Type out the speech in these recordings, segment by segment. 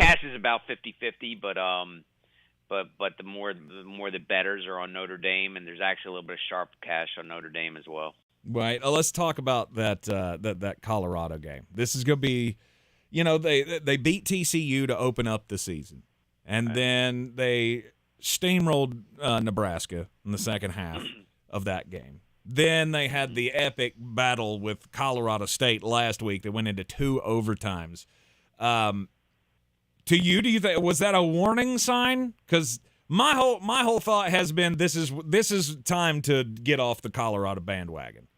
cash is about 50-50, but the more the bettors are on Notre Dame, and there's actually a little bit of sharp cash on Notre Dame as well. Right. Let's talk about that Colorado game. This is going to be, they beat TCU to open up the season, and then they steamrolled Nebraska in the second half of that game. Then they had the epic battle with Colorado State last week that went into 2 overtimes. To you, do you think was that a warning sign? Because my whole thought has been this is time to get off the Colorado bandwagon.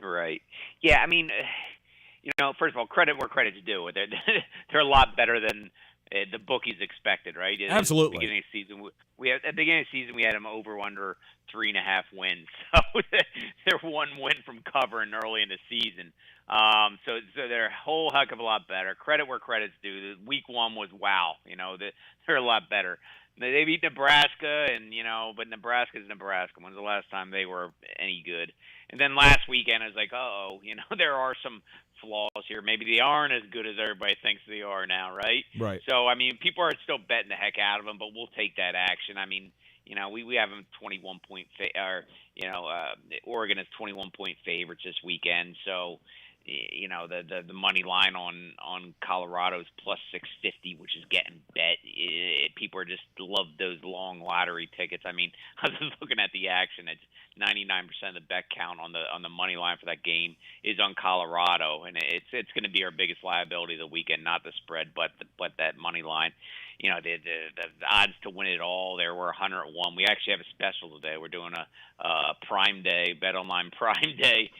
Right. Yeah. I mean, first of all, credit where credit's due. They're a lot better than the bookies expected, right? Absolutely. At the beginning of the season, we had them over under 3.5 wins. So they're 1 win from covering early in the season. So they're a whole heck of a lot better. Credit where credit's due. Week 1 was wow. They're a lot better. They beat Nebraska, but Nebraska's Nebraska. When's the last time they were any good? And then last weekend, I was like, there are some flaws here. Maybe they aren't as good as everybody thinks they are now, right? Right. So, I mean, people are still betting the heck out of them, but we'll take that action. I mean, we have them 21-point Oregon is 21-point favorites this weekend. So, the money line on Colorado is plus 650, which is getting bet. People are just love those long lottery tickets. I mean, I was just looking at the action. It's 99% of the bet count on the money line for that game is on Colorado, and it's going to be our biggest liability of the weekend, not the spread, but that money line. The odds to win it all there were 101. We actually have a special today. We're doing a Prime Day, Bet Online Prime Day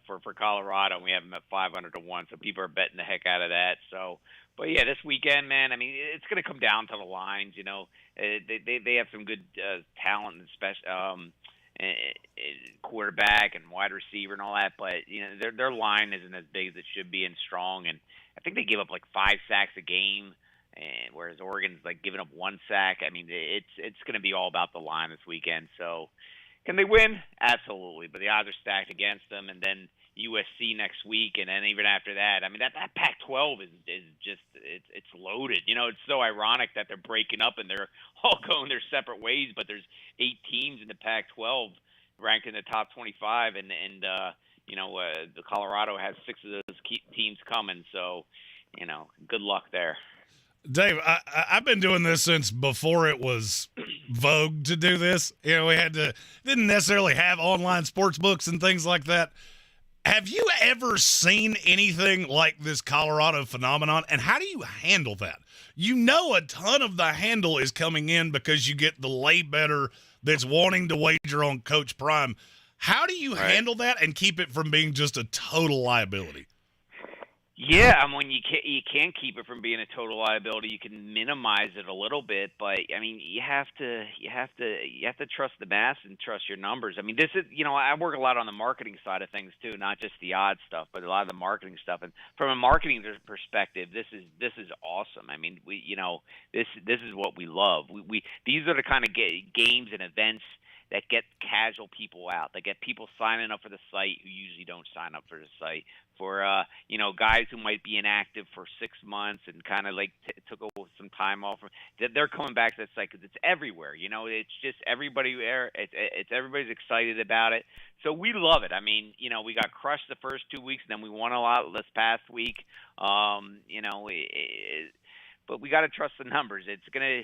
for Colorado. We have them at 500 to 1, so people are betting the heck out of that. So, but yeah, this weekend, man, I mean, it's going to come down to the lines. They have some good talent and special quarterback and wide receiver and all that, but their line isn't as big as it should be and strong. And I think they give up like 5 sacks a game. And whereas Oregon's like giving up 1 sack. I mean, it's going to be all about the line this weekend. So, can they win? Absolutely. But the odds are stacked against them. And then USC next week, and then even after that, I mean, that Pac-12 is just it's loaded. It's so ironic that they're breaking up and they're all going their separate ways. But there's 8 teams in the Pac-12 ranked in the top 25, and the Colorado has 6 of those teams coming. So, good luck there. Dave, I've been doing this since before it was vogue to do this. We didn't necessarily have online sports books and things like that. Have you ever seen anything like this Colorado phenomenon? And how do you handle that? A ton of the handle is coming in because you get the lay better that's wanting to wager on Coach Prime. How do you handle that and keep it from being just a total liability? Yeah, I mean, you can't keep it from being a total liability. You can minimize it a little bit, but I mean, you have to trust the math and trust your numbers. I mean, this is I work a lot on the marketing side of things too, not just the odds stuff, but a lot of the marketing stuff. And from a marketing perspective, this is awesome. I mean, this is what we love. These are the kind of games and events that get casual people out, that get people signing up for the site who usually don't sign up for the site, for guys who might be inactive for 6 months and kind of like took some time off. They're coming back to the site because it's everywhere. It's just everybody there. It's everybody's excited about it. So we love it. I mean, we got crushed the first 2 weeks, and then we won a lot this past week. But we got to trust the numbers. It's gonna.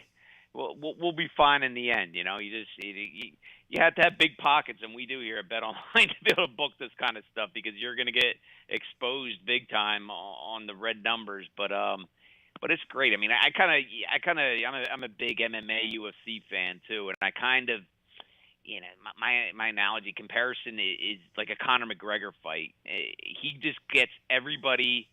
We'll be fine in the end. You have to have big pockets, and we do here at Bet Online to be able to book this kind of stuff because you're going to get exposed big time on the red numbers. But it's great. I mean, I'm a big MMA UFC fan too, and I kind of, my analogy comparison is like a Conor McGregor fight. He just gets everybody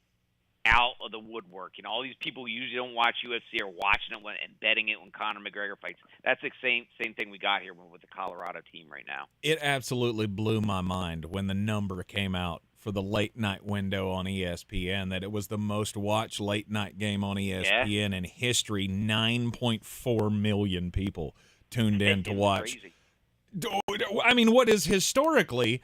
out of the woodwork. All these people who usually don't watch UFC are watching it and betting it when Conor McGregor fights. That's the same thing we got here with the Colorado team right now. It absolutely blew my mind when the number came out for the late night window on ESPN that it was the most watched late night game on ESPN in history. 9.4 million people tuned in to watch. Crazy. I mean, what is historically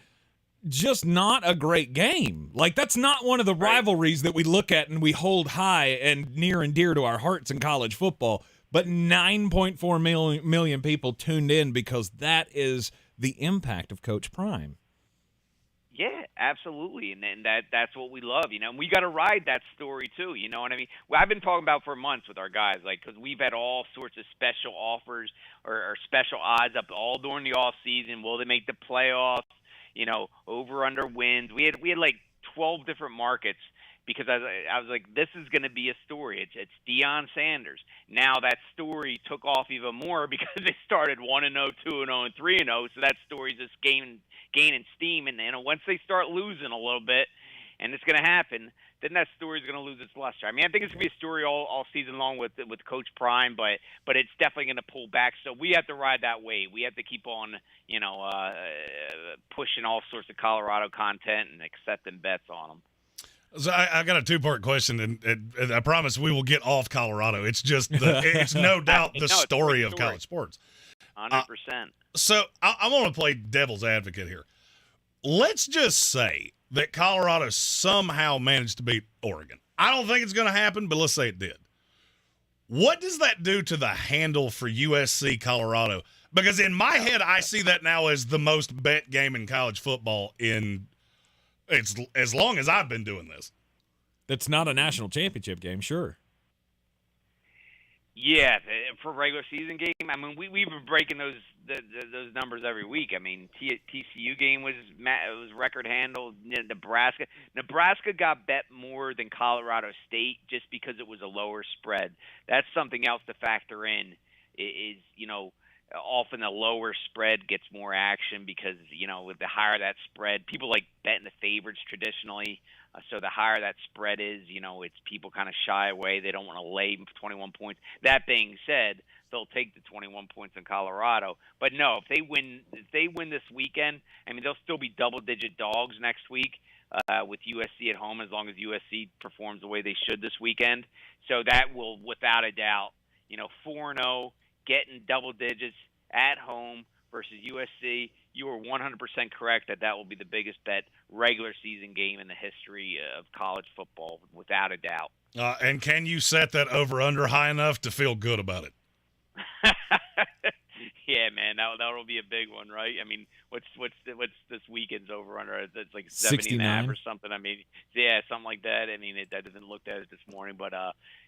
just not a great game. Like, that's not one of the rivalries that we look at and we hold high and near and dear to our hearts in college football. But 9.4 million people tuned in because that is the impact of Coach Prime. Yeah, absolutely, and that's what we love, And we got to ride that story too, you know what I mean? Well, I've been talking about for months with our guys, like, because we've had all sorts of special offers or special odds up all during the off season. Will they make the playoffs? Over under wins. We had like 12 different markets because I was like, this is going to be a story. It's Deion Sanders. Now that story took off even more because they started 1-0, 2-0, and 3-0. So that story's just gaining steam. And once they start losing a little bit, and it's going to happen, then that story's going to lose its luster. I mean, I think it's going to be a story all season long with Coach Prime, but it's definitely going to pull back. So we have to ride that wave. We have to keep on, pushing all sorts of Colorado content and accepting bets on them. So I got a two-part question, and I promise we will get off Colorado. It's just it's no doubt the story of college sports. 100%. So I want to play devil's advocate here. Let's just say that Colorado somehow managed to beat Oregon. I don't think it's going to happen, but let's say it did. What does that do to the handle for USC Colorado? Because in my head, I see that now as the most bet game in college football it's as long as I've been doing this. It's not a national championship game, sure. Yeah, for regular season game, I mean, we've been breaking those numbers every week. I mean, TCU game was record handled. Nebraska got bet more than Colorado State just because it was a lower spread. That's something else to factor in. Is often the lower spread gets more action because with the higher that spread, people like betting the favorites traditionally. So the higher that spread is, it's people kind of shy away. They don't want to lay 21 points. That being said, they'll take the 21 points in Colorado. But no, if they win this weekend, I mean, they'll still be double-digit dogs next week with USC at home as long as USC performs the way they should this weekend. So that will, without a doubt, 4-0, getting double digits at home versus USC. You are 100% correct that will be the biggest bet regular season game in the history of college football, without a doubt. And can you set that over/under high enough to feel good about it? Yeah, man, that'll be a big one, right? I mean, what's this weekend's over/under? It's like 70.5 or something. I mean, yeah, something like that. I mean, I didn't look at it this morning, but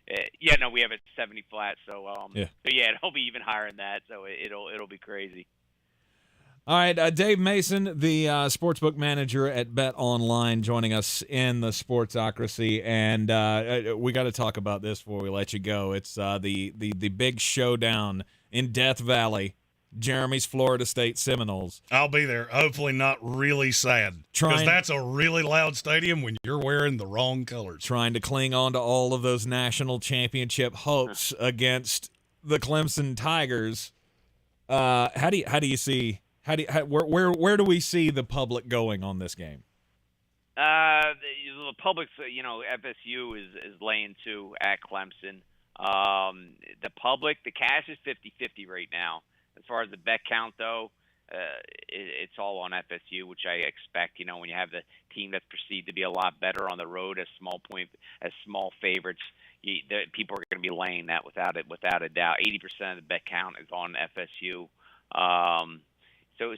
we have it 70 flat. So So yeah, it'll be even higher than that. So it'll be crazy. All right, Dave Mason, the sportsbook manager at Bet Online, joining us in the Sportsocracy, and we got to talk about this before we let you go. It's the big showdown in Death Valley, Jeremy's Florida State Seminoles. I'll be there. Hopefully not really sad, because that's a really loud stadium when you're wearing the wrong colors. Trying to cling on to all of those national championship hopes against the Clemson Tigers. How do you see? Where do we see the public going on this game? The public's, FSU is laying 2 at Clemson. The public, the cash is 50-50 right now. As far as the bet count, though, it's all on FSU, which I expect. When you have the team that's perceived to be a lot better on the road as small favorites, people are going to be laying that without a doubt. 80% of the bet count is on FSU.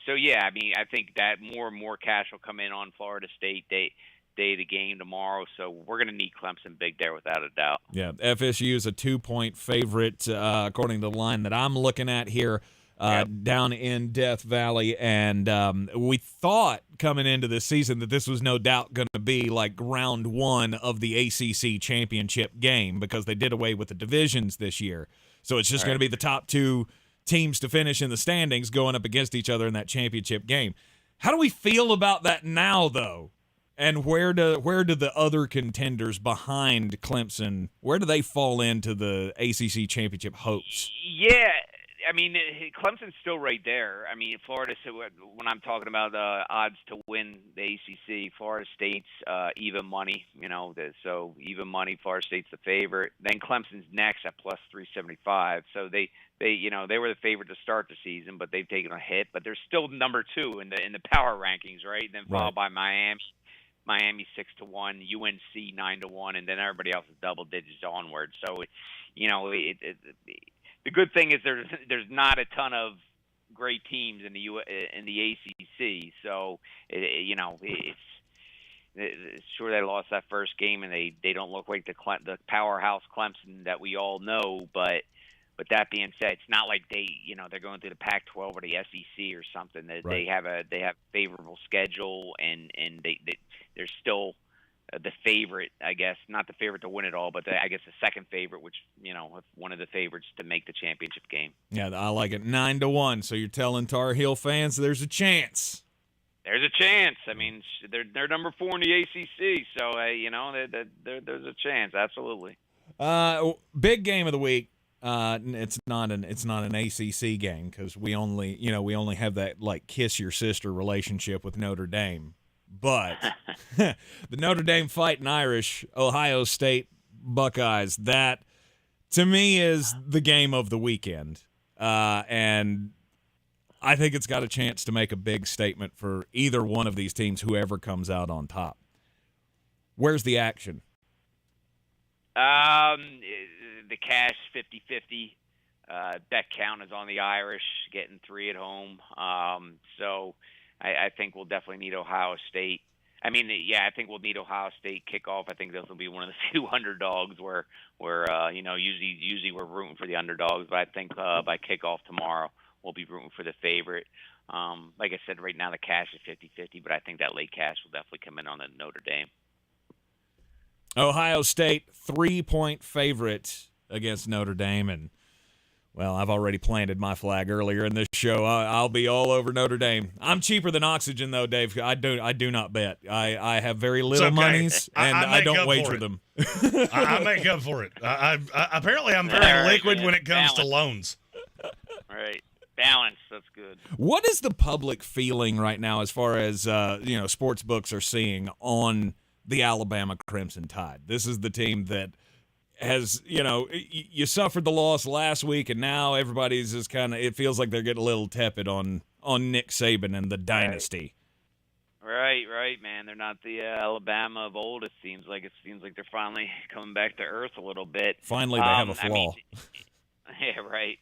So yeah, I mean, I think that more and more cash will come in on Florida State day of the game tomorrow. So we're going to need Clemson big there without a doubt. Yeah, FSU is a 2-point favorite according to the line that I'm looking at here down in Death Valley. And we thought coming into this season that this was no doubt going to be like round 1 of the ACC championship game because they did away with the divisions this year. So it's just going to be the top 2 teams to finish in the standings going up against each other in that championship game. How do we feel about that now, though? And where do the other contenders behind Clemson, where do they fall into the ACC championship hopes? Yeah, I mean, Clemson's still right there. I mean, Florida. So when I'm talking about odds to win the ACC, Florida State's even money. So even money. Florida State's the favorite. Then Clemson's next at plus 375. So they were the favorite to start the season, but they've taken a hit. But they're still number 2 in the power rankings, right? And then followed by Miami. Miami 6-1, UNC 9-1, and then everybody else is double digits onward. So, the good thing is there's not a ton of great teams in the ACC. So, it's sure they lost that first game, and they don't look like the powerhouse Clemson that we all know. But that being said, it's not like they're going through the Pac-12 or the SEC or something. They have a favorable schedule, and they're still the favorite, I guess, not the favorite to win it all, but I guess the second favorite, which one of the favorites to make the championship game. Yeah, I like it 9-1. So you're telling Tar Heel fans there's a chance. There's a chance. I mean, they're number 4 in the ACC, so there's a chance. Absolutely. Big game of the week. It's not an ACC game because we only have that like kiss your sister relationship with Notre Dame. But the Notre Dame Fighting Irish, Ohio State Buckeyes, that to me is the game of the weekend. And I think it's got a chance to make a big statement for either one of these teams, whoever comes out on top. Where's the action? The cash 50-50 bet count is on the Irish, getting 3 at home. So I think we'll definitely need Ohio State. I think we'll need Ohio State kickoff. I think this will be one of the few underdogs where usually we're rooting for the underdogs, but I think by kickoff tomorrow we'll be rooting for the favorite. Like I said, right now the cash is 50-50, but I think that late cash will definitely come in on the Notre Dame. Ohio State 3-point favorite against Notre Dame, and well, I've already planted my flag earlier in this show. I'll be all over Notre Dame. I'm cheaper than oxygen, though, Dave. I do not bet. I have very little monies, and I don't wager them. I make up for it. Apparently, I'm very liquid when it comes to loans. Right. Balance. That's good. What is the public feeling right now as far as sports books are seeing on the Alabama Crimson Tide? This is the team that has, you suffered the loss last week, and now everybody's just it feels like they're getting a little tepid on Nick Saban and the dynasty. Right, man. They're not the Alabama of old. It seems like they're finally coming back to earth a little bit. Finally, they have a flaw. Yeah, right.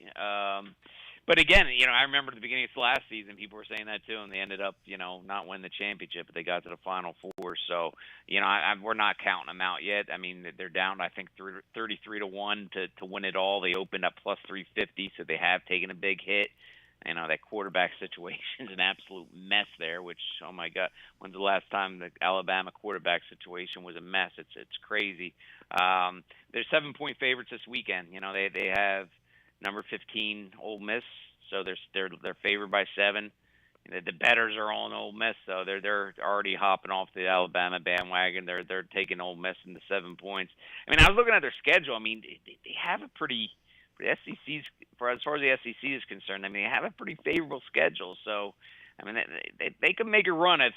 But again, I remember at the beginning of last season, people were saying that too, and they ended up, not winning the championship, but they got to the Final Four. So, we're not counting them out yet. I mean, they're down, I think, 33-1 to win it all. They opened up plus 350, so they have taken a big hit. That quarterback situation is an absolute mess there, which, oh my God, when's the last time the Alabama quarterback situation was a mess? It's crazy. They're 7-point favorites this weekend. They have number 15 Ole Miss, so they're favored by 7. The bettors are on Ole Miss, so they're already hopping off the Alabama bandwagon. They're taking Ole Miss into 7 points. I was looking at their schedule. They have a pretty SEC's as far as the SEC is concerned. They have a pretty favorable schedule. So they can make a run if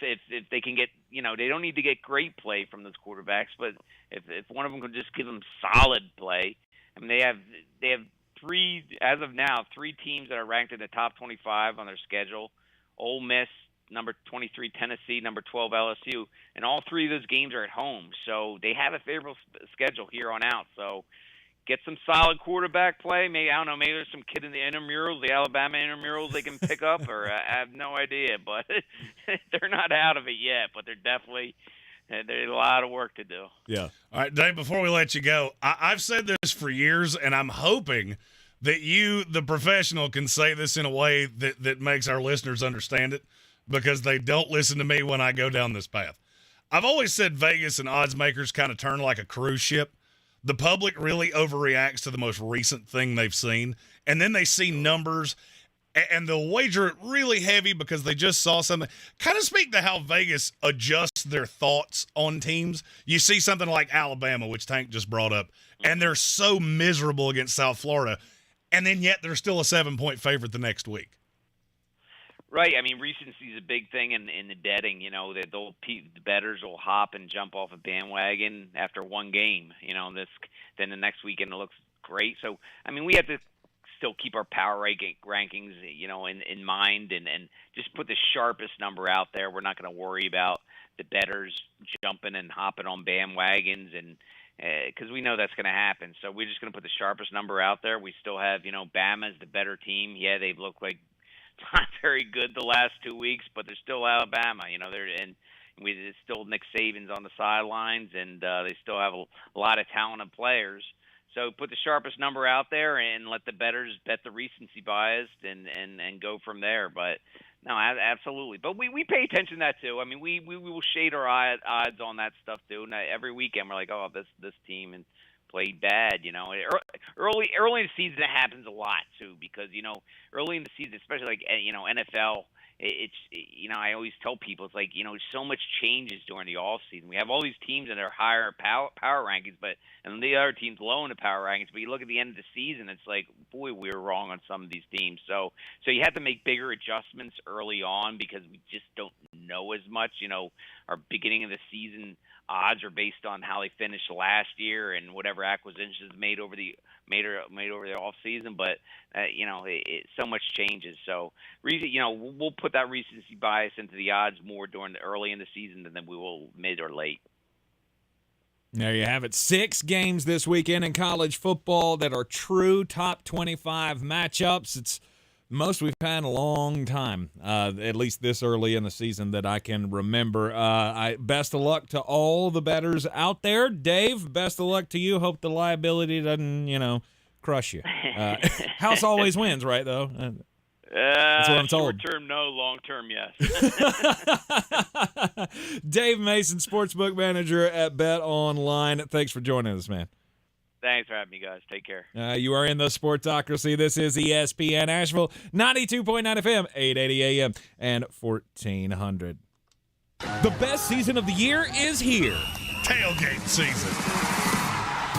they can get. They don't need to get great play from those quarterbacks, but if one of them can just give them solid play. They have 3 as of now, 3 teams that are ranked in the top 25 on their schedule. Ole Miss, number 23 Tennessee, number 12 LSU, and all 3 of those games are at home. So they have a favorable schedule here on out. So get some solid quarterback play. Maybe there's some kid in the intramurals, the Alabama intramurals they can pick up, or I have no idea. But they're not out of it yet. But they're definitely. There's a lot of work to do. Yeah. All right, Dave, before we let you go, I've said this for years, and I'm hoping that you, the professional, can say this in a way that makes our listeners understand it, because they don't listen to me when I go down this path. I've always said Vegas and odds makers kind of turn like a cruise ship. The public really overreacts to the most recent thing they've seen, and then they see numbers and they'll wager it really heavy because they just saw something. Kind of speak to how Vegas adjusts their thoughts on teams. You see something like Alabama, which Tank just brought up, and they're so miserable against South Florida. and then yet they're still a 7-point favorite the next week. Right. I mean, recency is a big thing in the betting. You know, that the bettors will hop and jump off a bandwagon after one game. You know, then the next weekend it looks great. So, I mean, we have to still keep our power rankings, you know, in mind, and just put the sharpest number out there. We're not going to worry about the bettors jumping and hopping on bandwagons, and because we know that's going to happen. So we're just going to put the sharpest number out there. We still have, you know, Bama's the better team. Yeah, they've looked like not very good the last 2 weeks, but they're still Alabama. You know, it's still Nick Saban's on the sidelines, and they still have a lot of talented players. So put the sharpest number out there and let the bettors bet the recency bias and go from there. But no, absolutely. But we pay attention to that too. I mean, we will shade our odds on that stuff too. And every weekend we're like, oh, this team and played bad. You know, early in the season it happens a lot too, because you know early in the season, especially like you know NFL. It's you know, I always tell people, it's like, you know, so much changes during the off season. We have all these teams that are higher power rankings, and the other teams low in the power rankings. But you look at the end of the season, it's like, boy, we were wrong on some of these teams. So you have to make bigger adjustments early on because we just don't know as much. You know, our beginning of the season odds are based on how they finished last year and whatever acquisitions made over the off season. But you know, so much changes. So you know, we'll put that recency bias into the odds more during the early in the season than we will mid or late. There you have it. 6 games this weekend in college football that are true top 25 matchups. It's the most we've had in a long time, at least this early in the season that I can remember. Best of luck to all the bettors out there. Dave, best of luck to you. Hope the liability doesn't, you know, crush you. House always wins, right, though? That's what I'm told. Short term, no. Long term, yes. Dave Mason, Sportsbook Manager at Bet Online. Thanks for joining us, man. Thanks for having me, guys. Take care. You are in the Sportsocracy. This is ESPN Asheville, 92.9 FM, 880 AM, and 1400. The best season of the year is here. Tailgate season.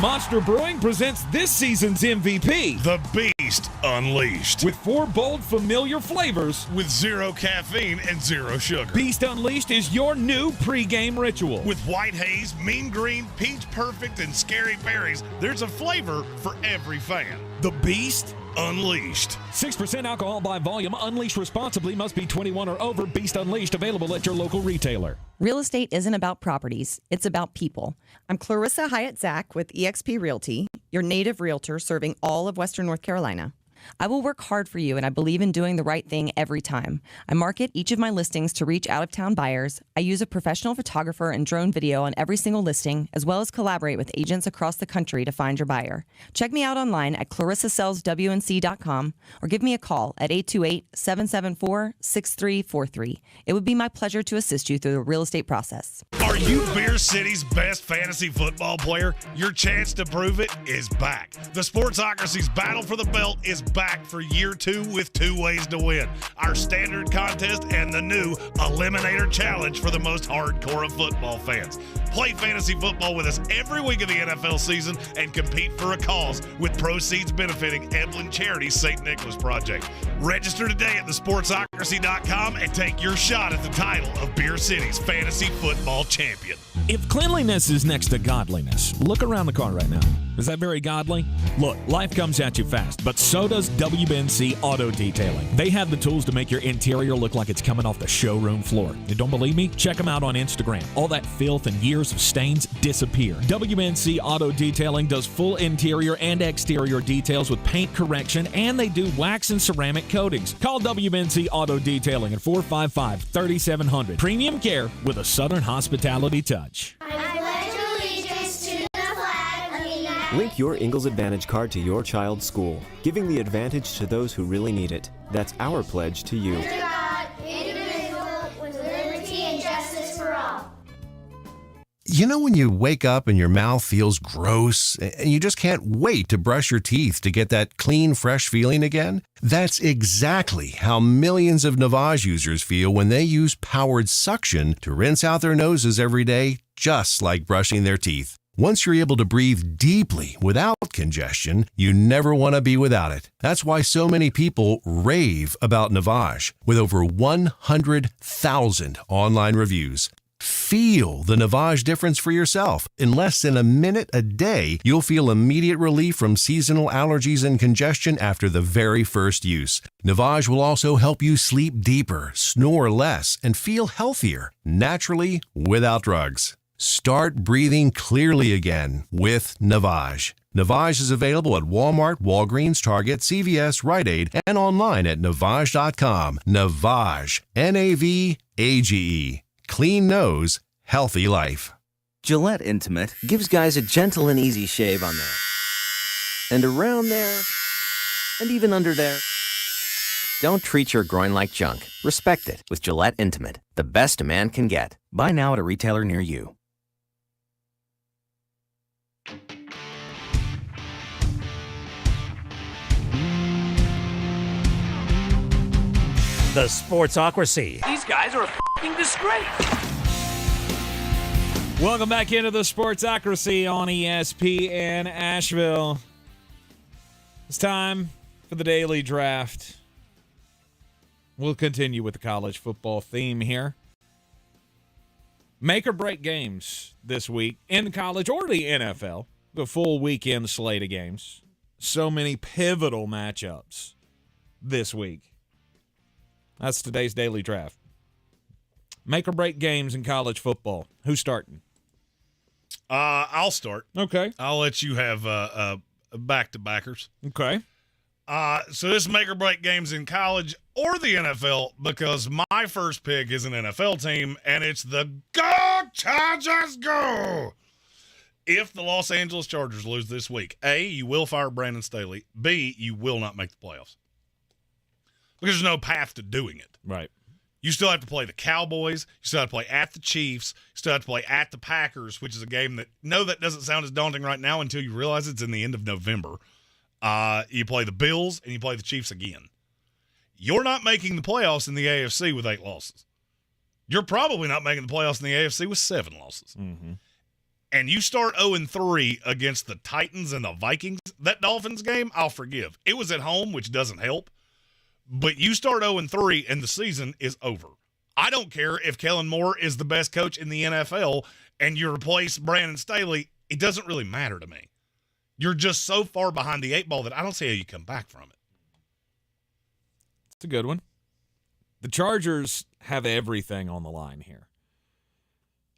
Monster Brewing presents this season's MVP. The Beast Unleashed. With 4 bold, familiar flavors. With 0 caffeine and 0 sugar. Beast Unleashed is your new pregame ritual. With white haze, mean green, peach perfect, and scary berries, there's a flavor for every fan. The Beast Unleashed. 6% alcohol by volume. Unleashed responsibly. Must be 21 or over. Beast Unleashed. Available at your local retailer. Real estate isn't about properties. It's about people. I'm Clarissa Hyatt-Zach with eXp Realty, your native realtor serving all of Western North Carolina. I will work hard for you, and I believe in doing the right thing every time. I market each of my listings to reach out-of-town buyers. I use a professional photographer and drone video on every single listing, as well as collaborate with agents across the country to find your buyer. Check me out online at clarissasellswnc.com or give me a call at 828-774-6343. It would be my pleasure to assist you through the real estate process. Are you Beer City's best fantasy football player? Your chance to prove it is back. The Sportsocracy's battle for the belt is back for year 2 with 2 ways to win. Our standard contest and the new Eliminator Challenge for the most hardcore of football fans. Play fantasy football with us every week of the NFL season and compete for a cause with proceeds benefiting Eblen Charities St. Nicholas Project. Register today at thesportsocracy.com and take your shot at the title of Beer City's fantasy football champion. If cleanliness is next to godliness, look around the car right now. Is that very godly? Look, life comes at you fast, but so does WNC Auto Detailing. They have the tools to make your interior look like it's coming off the showroom floor. You don't believe me? Check them out on Instagram. All that filth and years of stains disappear. WNC Auto Detailing does full interior and exterior details with paint correction, and they do wax and ceramic coatings. Call WNC Auto Detailing at 455-3700. Premium care with a Southern hospitality touch. Link your Ingalls Advantage card to your child's school, giving the advantage to those who really need it. That's our pledge to you. Under God, indivisible, with liberty and justice for all. You know when you wake up and your mouth feels gross and you just can't wait to brush your teeth to get that clean, fresh feeling again? That's exactly how millions of Navage users feel when they use powered suction to rinse out their noses every day, just like brushing their teeth. Once you're able to breathe deeply without congestion, you never want to be without it. That's why so many people rave about Navage, with over 100,000 online reviews. Feel the Navage difference for yourself. In less than a minute a day, you'll feel immediate relief from seasonal allergies and congestion after the very first use. Navage will also help you sleep deeper, snore less, and feel healthier, naturally, without drugs. Start breathing clearly again with Navage. Navage is available at Walmart, Walgreens, Target, CVS, Rite Aid, and online at Navage.com. Navage. Navage. Clean nose, healthy life. Gillette Intimate gives guys a gentle and easy shave on there. And around there. And even under there. Don't treat your groin like junk. Respect it with Gillette Intimate, the best a man can get. Buy now at a retailer near you. The Sportsocracy. These guys are a f***ing disgrace. Welcome back into the Sportsocracy on ESPN Asheville. It's time for the daily draft. We'll continue with the college football theme here. Make or break games this week in college or the NFL. The full weekend slate of games. So many pivotal matchups this week. That's today's daily draft. Make or break games in college football. Who's starting? I'll start. Okay. I'll let you have back-to-backers. Okay. So this make or break games in college or the NFL, because my first pick is an NFL team, and it's the Go Chargers Go! If the Los Angeles Chargers lose this week, A, you will fire Brandon Staley. B, you will not make the playoffs. Because there's no path to doing it. Right. You still have to play the Cowboys. You still have to play at the Chiefs. You still have to play at the Packers, which is a game that, that doesn't sound as daunting right now until you realize it's in the end of November. You play the Bills, and you play the Chiefs again. You're not making the playoffs in the AFC with 8 losses. You're probably not making the playoffs in the AFC with 7 losses. Mm-hmm. And you start 0-3 against the Titans and the Vikings. That Dolphins game, I'll forgive. It was at home, which doesn't help. But you start 0-3 and the season is over. I don't care if Kellen Moore is the best coach in the NFL and you replace Brandon Staley. It doesn't really matter to me. You're just so far behind the 8 ball that I don't see how you come back from it. It's a good one. The Chargers have everything on the line here.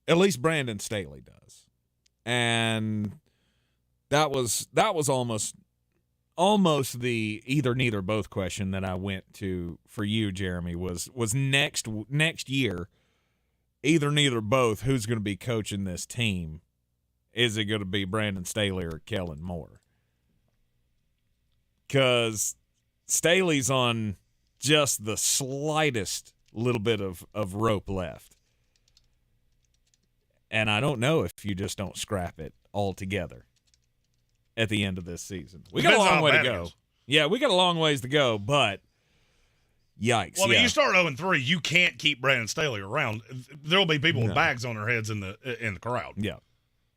At least Brandon Staley does. And that was almost the either, neither, both question that I went to for you, Jeremy, was next year, either, neither, both, who's going to be coaching this team? Is it going to be Brandon Staley or Kellen Moore? Because Staley's on just the slightest little bit of rope left. And I don't know if you just don't scrap it altogether at the end of this season. We got a long way to go. Yeah, we got a long ways to go, but yikes. Well, I mean, you start 0-3, you can't keep Brandon Staley around. There will be people with bags on their heads in the crowd. Yeah.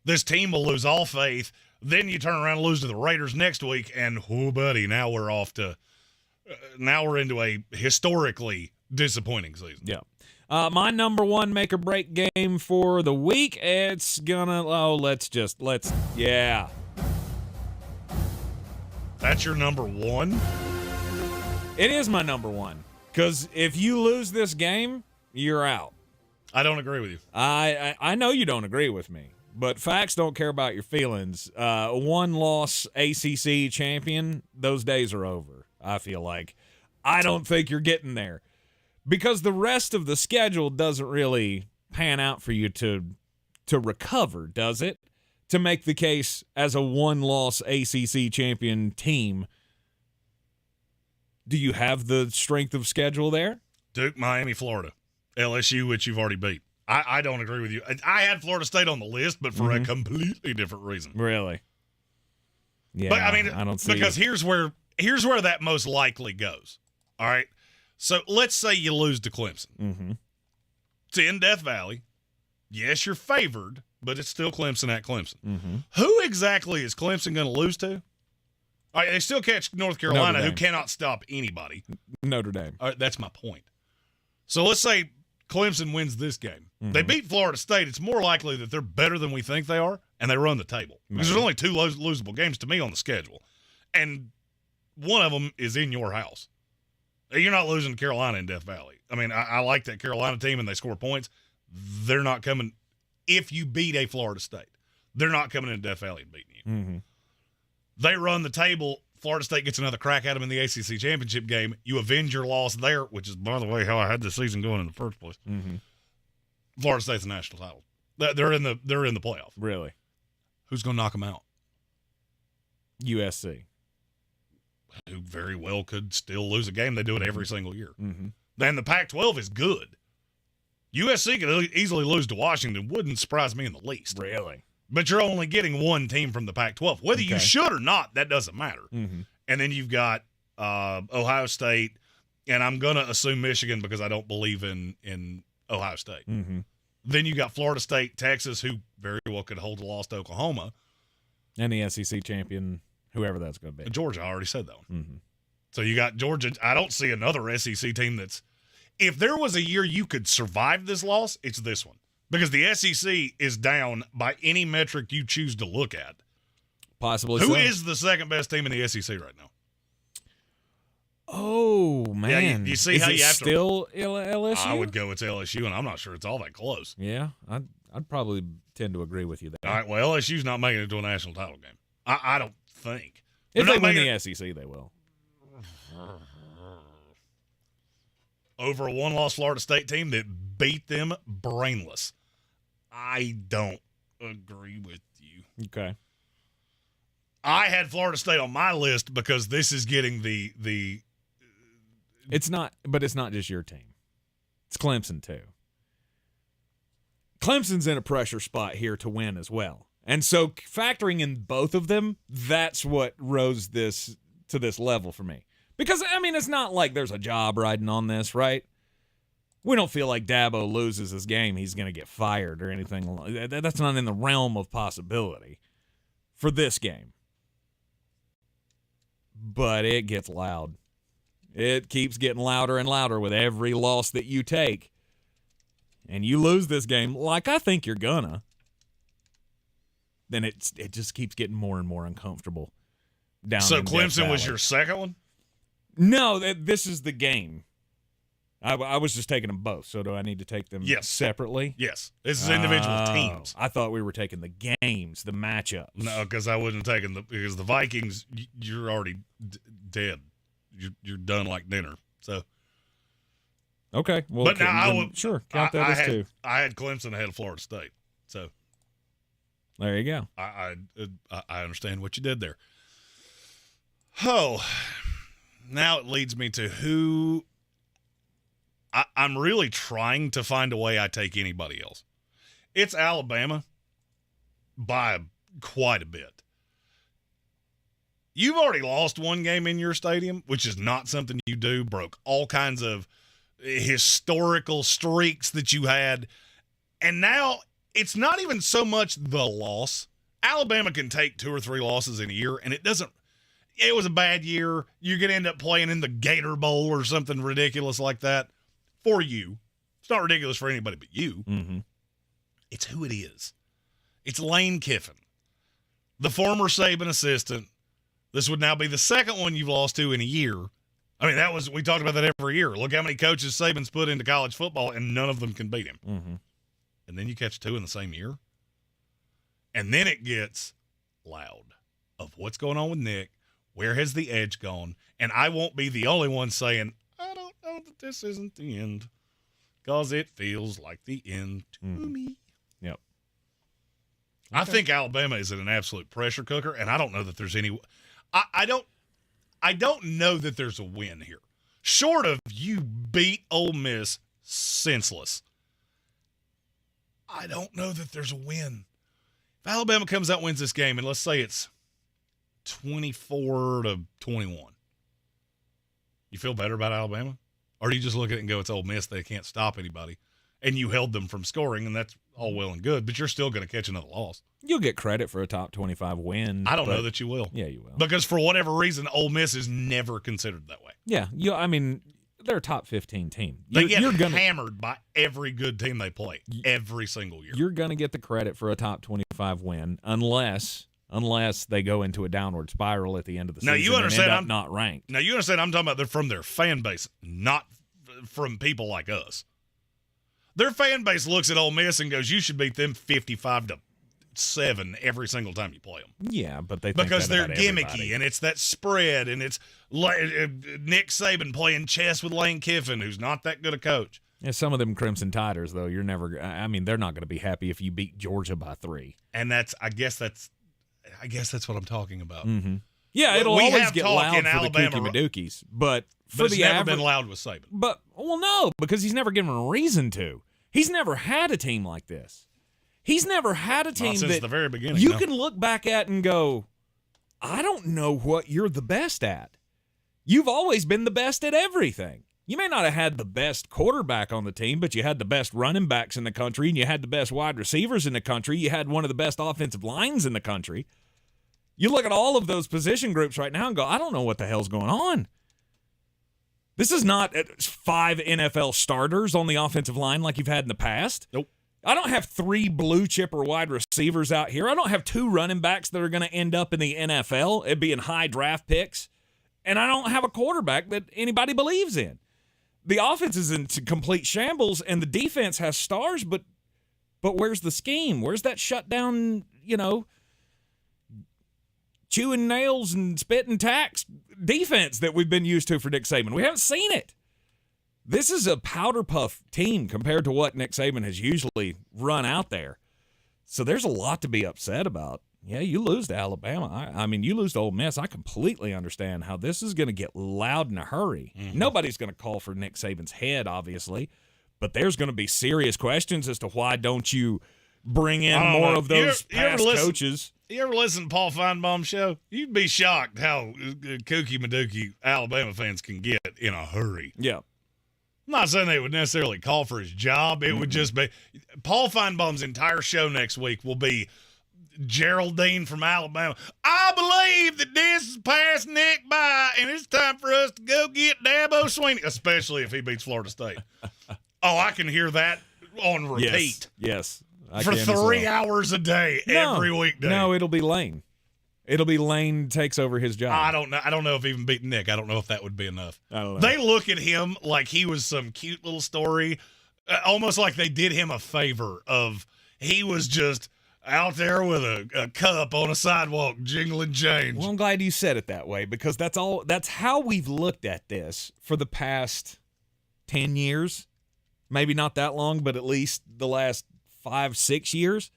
This team will lose all faith. Then you turn around and lose to the Raiders next week, and buddy, now we're off to now we're into a historically disappointing season. Yeah. My number one make or break game for the week, it's gonna yeah. That's your number one? It is my number one. Because if you lose this game, you're out. I don't agree with you. I know you don't agree with me, but facts don't care about your feelings. One-loss ACC champion, those days are over, I feel like. I don't think you're getting there. Because the rest of the schedule doesn't really pan out for you to recover, does it? To make the case as a one-loss ACC champion team. Do you have the strength of schedule there? Duke, Miami, Florida. LSU, which you've already beat. I don't agree with you. I had Florida State on the list, but for a completely different reason. Really? Yeah, but I mean, I don't see because here's where that most likely goes. All right? So let's say you lose to Clemson. Mm-hmm. It's in Death Valley. Yes, you're favored, but it's still Clemson at Clemson. Mm-hmm. Who exactly is Clemson going to lose to? All right, they still catch North Carolina, who cannot stop anybody. Notre Dame. All right, that's my point. So let's say Clemson wins this game. Mm-hmm. They beat Florida State. It's more likely that they're better than we think they are, and they run the table. Because there's only 2 losable games to me on the schedule. And one of them is in your house. You're not losing to Carolina in Death Valley. I mean, I like that Carolina team, and they score points. They're not coming – if you beat a Florida State, they're not coming into Death Valley and beating you. Mm-hmm. They run the table. Florida State gets another crack at them in the ACC championship game. You avenge your loss there, which is, by the way, how I had the season going in the first place. Mm-hmm. Florida State's the national title. They're in the playoff. Really? Who's going to knock them out? USC. Who very well could still lose a game. They do it every single year. Mm-hmm. Then the Pac-12 is good. USC could easily lose to Washington. Wouldn't surprise me in the least. Really? But you're only getting one team from the Pac-12. Whether you should or not, that doesn't matter. Mm-hmm. And then you've got Ohio State, and I'm going to assume Michigan because I don't believe in Ohio State. Mm-hmm. Then you got Florida State, Texas, who very well could hold a loss to Oklahoma. And the SEC champion, whoever that's going to be. Georgia, I already said that one. Mm-hmm. So you got Georgia. I don't see another SEC team that's – if there was a year you could survive this loss, it's this one. Because the SEC is down by any metric you choose to look at. Possibly Who so. is the second best team in the SEC right now? Oh, man. Yeah, you see is how it you have still LSU? I would go it's LSU, and I'm not sure it's all that close. Yeah, I'd probably tend to agree with you there. All right, well, LSU's not making it to a national title game. I don't think. If They're they not win making the SEC, they will. over a one-loss Florida State team that beat them brainless. I don't agree with you. Okay. I had Florida State on my list because this is getting the It's not, but it's not just your team. It's Clemson too. Clemson's in a pressure spot here to win as well. And so factoring in both of them, that's what rose this to this level for me. Because, I mean, it's not like there's a job riding on this, right? We don't feel like Dabo loses his game, he's going to get fired or anything. That's not in the realm of possibility for this game. But it gets loud. It keeps getting louder and louder with every loss that you take. And you lose this game, like I think you're gonna, then it just keeps getting more and more uncomfortable. Down. So in Death Clemson was Valley. your second one? No, this is the game. I was just taking them both. So do I need to take them separately? Yes. This is individual teams. I thought we were taking the games, the matchups. No, because I wouldn't have taken because the Vikings, you're already dead. You're done like dinner. So. Okay. Well, but now I would sure count that as two. I had Clemson ahead of Florida State. So. There you go. I understand what you did there. Oh, now it leads me to who I'm really trying to find a way I take anybody else. It's Alabama by quite a bit. You've already lost one game in your stadium, which is not something you do. Broke all kinds of historical streaks that you had. And now it's not even so much the loss. Alabama can take 2 or 3 losses in a year, and it was a bad year. You're going to end up playing in the Gator Bowl or something ridiculous like that for you. It's not ridiculous for anybody but you. Mm-hmm. It's who it is. It's Lane Kiffin, the former Saban assistant. This would now be the second one you've lost to in a year. I mean, we talked about that every year. Look how many coaches Saban's put into college football, and none of them can beat him. Mm-hmm. And then you catch 2 in the same year. And then it gets loud of what's going on with Nick. Where has the edge gone? And I won't be the only one saying, I don't know that this isn't the end, because it feels like the end to me. Yep. I think Alabama is an absolute pressure cooker, and I don't know that there's any – I don't know that there's a win here. Short of you beat Ole Miss senseless, I don't know that there's a win. If Alabama comes out and wins this game, and let's say it's 24-21, you feel better about Alabama? Or do you just look at it and go, it's Ole Miss, they can't stop anybody? and you held them from scoring, and that's all well and good, but you're still going to catch another loss. You'll get credit for a top 25 win. I don't know that you will. Yeah, you will. Because for whatever reason, Ole Miss is never considered that way. Yeah, I mean, they're a top 15 team. They get hammered by every good team they play every single year. You're going to get the credit for a top 25 win unless they go into a downward spiral at the end of the season and end up not ranked. Now, you understand I'm talking about they're from their fan base, not from people like us. Their fan base looks at Ole Miss and goes, you should beat them 55-7 every single time you play them. Yeah, but they think because they're gimmicky, everybody. And it's that spread, and it's Nick Saban playing chess with Lane Kiffin, who's not that good a coach. Yeah, some of them Crimson Tiders, though, they're not going to be happy if you beat Georgia by 3. And I guess that's what I'm talking about. Mm-hmm. Yeah, it'll always get loud for Alabama, the Kooky Madookies, but it's never been loud with Saban. But no, because he's never given a reason to. He's never had a team like this. He's never had a team since the very beginning. You can look back at and go, I don't know what you're the best at. You've always been the best at everything. You may not have had the best quarterback on the team, but you had the best running backs in the country, and you had the best wide receivers in the country. You had one of the best offensive lines in the country. You look at all of those position groups right now and go, I don't know what the hell's going on. This is not 5 NFL starters on the offensive line like you've had in the past. Nope. I don't have 3 blue chipper wide receivers out here. I don't have 2 running backs that are going to end up in the NFL. It'd be in high draft picks. And I don't have a quarterback that anybody believes in. The offense is in complete shambles, and the defense has stars, but where's the scheme? Where's that shutdown, chewing nails and spitting tacks defense that we've been used to for Nick Saban? We haven't seen it. This is a powder puff team compared to what Nick Saban has usually run out there. So there's a lot to be upset about. Yeah, you lose to Alabama. I mean, you lose to Ole Miss. I completely understand how this is going to get loud in a hurry. Mm-hmm. Nobody's going to call for Nick Saban's head, obviously, but there's going to be serious questions as to why don't you bring in more of those past coaches. You ever listen to Paul Feinbaum's show? You'd be shocked how kooky Madookie Alabama fans can get in a hurry. Yeah. I'm not saying they would necessarily call for his job. It would just be Paul Feinbaum's entire show next week will be Geraldine from Alabama. I believe that this is past Nick by, and it's time for us to go get Dabo Swinney, especially if he beats Florida State. I can hear that on repeat. Yes. For 3 hours a day, every weekday. No, it'll be Lane. It'll be Lane takes over his job. I don't know if even beating Nick. I don't know if that would be enough. I don't know. They look at him like he was some cute little story, almost like they did him a favor of he was just out there with a cup on a sidewalk jingling change. Well, I'm glad you said it that way because that's how we've looked at this for the past 10 years. Maybe not that long, but at least the last 5-6 years.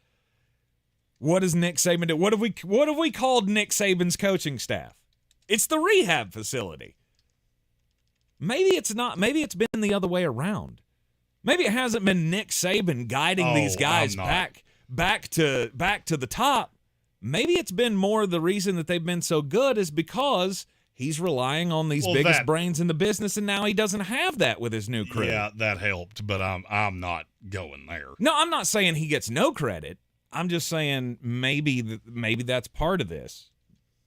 What does Nick Saban do? What have we called Nick Saban's coaching staff? It's the rehab facility. Maybe it's not. Maybe it's been the other way around. Maybe it hasn't been Nick Saban guiding these guys back to the top. Maybe it's been more the reason that they've been so good is because he's relying on these biggest brains in the business, and now he doesn't have that with his new crew. Yeah, that helped, but I'm not going there. No, I'm not saying he gets no credit. I'm just saying maybe that's part of this.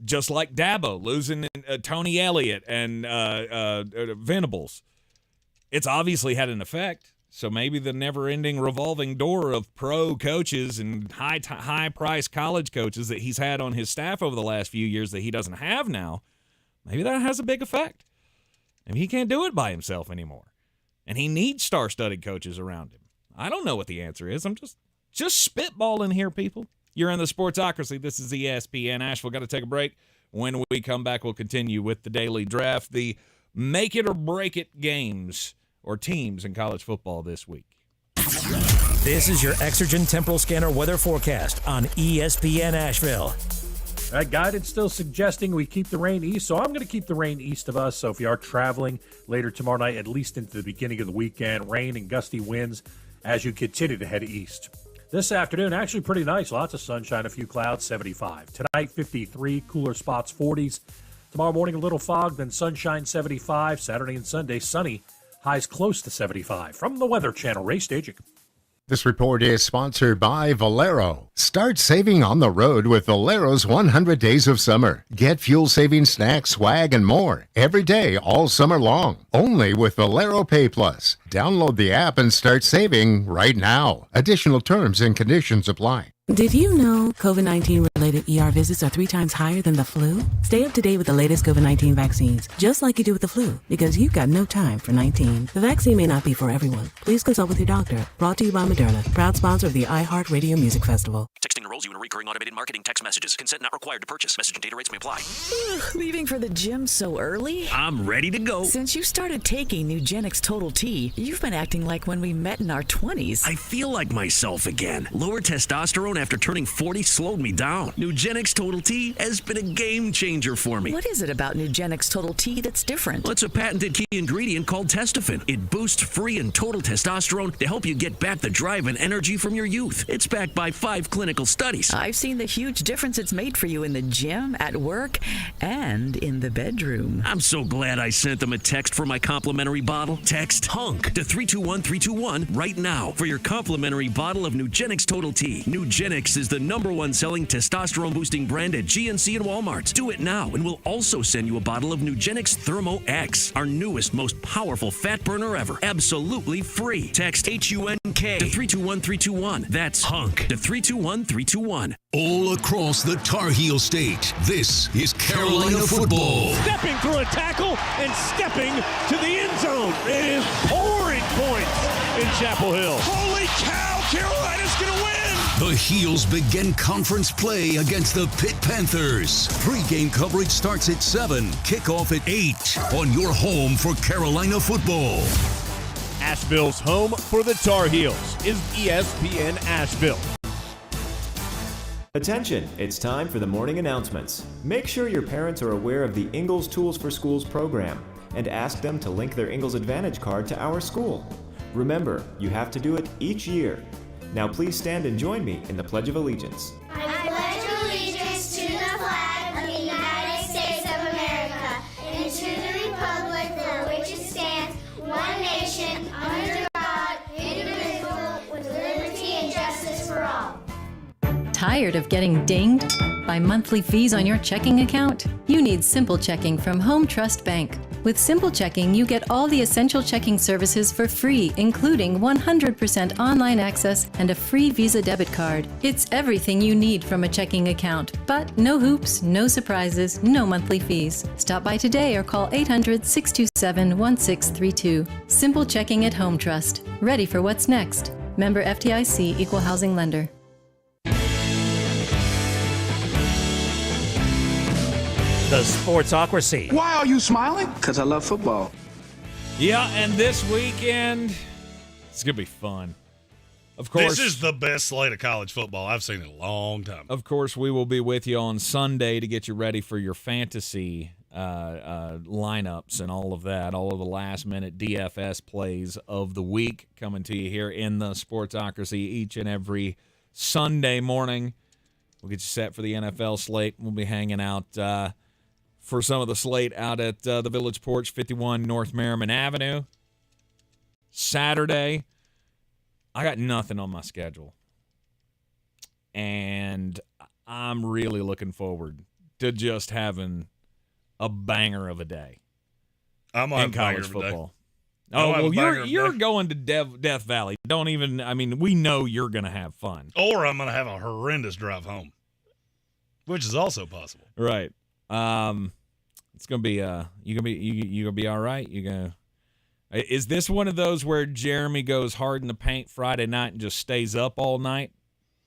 Just like Dabo losing Tony Elliott and Venables. It's obviously had an effect. So maybe the never-ending revolving door of pro coaches and high-priced college coaches that he's had on his staff over the last few years that he doesn't have now, maybe that has a big effect. Maybe he can't do it by himself anymore. And he needs star-studded coaches around him. I don't know what the answer is. I'm just spitballing here, people. You're in the Sportsocracy. This is ESPN Asheville. Got to take a break. When we come back, we'll continue with the daily draft, the make it or break it games or teams in college football this week. This is your Exergen Temporal Scanner weather forecast on ESPN Asheville. All right, guidance still suggesting we keep the rain east, so I'm going to keep the rain east of us. So if you are traveling later tomorrow night, at least into the beginning of the weekend, rain and gusty winds as you continue to head east. This afternoon, actually pretty nice. Lots of sunshine, a few clouds, 75. Tonight, 53, cooler spots, 40s. Tomorrow morning, a little fog, then sunshine, 75. Saturday and Sunday, sunny, Highs close to 75. From the Weather Channel, Ray Staging. This report is sponsored by Valero. Start saving on the road with Valero's 100 Days of Summer. Get fuel-saving snacks, swag, and more every day all summer long. Only with Valero Pay Plus. Download the app and start saving right now. Additional terms and conditions apply. Did you know COVID-19 related ER visits are 3 times higher than the flu? Stay up to date with the latest COVID-19 vaccines, just like you do with the flu, because you've got no time for 19. The vaccine may not be for everyone. Please consult with your doctor. Brought to you by Moderna, proud sponsor of the iHeartRadio Music Festival. Texting enrolls you in recurring automated marketing text messages. Consent not required to purchase. Message and data rates may apply. Leaving for the gym so early? I'm ready to go. Since you started taking Nugenix Total T, you've been acting like when we met in our 20s. I feel like myself again. Lower testosterone after turning 40 slowed me down. Nugenix Total T has been a game changer for me. What is it about Nugenix Total T that's different? Well, it's a patented key ingredient called testofen. It boosts free and total testosterone to help you get back the drive and energy from your youth. It's backed by 5 clinical studies. I've seen the huge difference it's made for you in the gym, at work, and in the bedroom. I'm so glad I sent them a text for my complimentary bottle. Text HUNK to 321321 right now for your complimentary bottle of Nugenix Total T. Nugenix is the #1 selling testosterone boosting brand at GNC and Walmart. Do it now and we'll also send you a bottle of Nugenix Thermo X, our newest, most powerful fat burner ever. Absolutely free. Text HUNK to 321321. That's HUNK to 321321. All across the Tar Heel State, this is Carolina football. Stepping through a tackle and stepping to the end zone. It is pouring points in Chapel Hill. Holy cow, Carolina's going to win! The Heels begin conference play against the Pitt Panthers. Pre-game coverage starts at 7, kickoff at 8 on your home for Carolina football. Asheville's home for the Tar Heels is ESPN Asheville. Attention, it's time for the morning announcements. Make sure your parents are aware of the Ingalls Tools for Schools program and ask them to link their Ingalls Advantage card to our school. Remember, you have to do it each year. Now please stand and join me in the Pledge of Allegiance. I pledge allegiance to the flag of the United States of America and to the republic for which it stands, one nation, under God, indivisible, with liberty and justice for all. Tired of getting dinged by monthly fees on your checking account? You need Simple Checking from Home Trust Bank. With Simple Checking, you get all the essential checking services for free, including 100% online access and a free Visa debit card. It's everything you need from a checking account, but no hoops, no surprises, no monthly fees. Stop by today or call 800-627-1632. Simple Checking at Home Trust. Ready for what's next. Member FDIC, Equal Housing Lender. The Sportsocracy. Why are you smiling? Because I love football. Yeah, and this weekend, it's going to be fun. Of course. This is the best slate of college football I've seen in a long time. Of course, we will be with you on Sunday to get you ready for your fantasy lineups and all of that, all of the last-minute DFS plays of the week coming to you here in the Sportsocracy each and every Sunday morning. We'll get you set for the NFL slate. We'll be hanging out for some of the slate out at the Village Porch, 51 North Merriman Avenue. Saturday, I got nothing on my schedule. And I'm really looking forward to just having a banger of a day in college football. Oh, well, you're going to Death Valley. Don't even, I mean, we know you're going to have fun. Or I'm going to have a horrendous drive home, which is also possible. Right. It's gonna be you gonna be all right. Is this one of those where Jeremy goes hard in the paint Friday night and just stays up all night